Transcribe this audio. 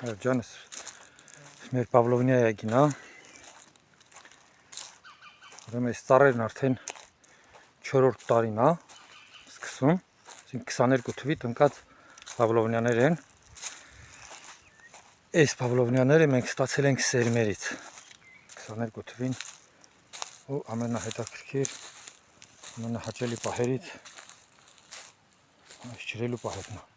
Ջանս մեր Պավլովնիա գինա։ Ուրեմն այս ծառերն արդեն 4-րդ տարին է սկսում, 22 թվականին տնկած Պավլովնիաներ են։ Այս Պավլովնիաները մենք ստացել ենք սերմերից 22 թվականին ու ամենահետաքրքիր, ամենահաճելի պահերից այս ջրելու պահերն է։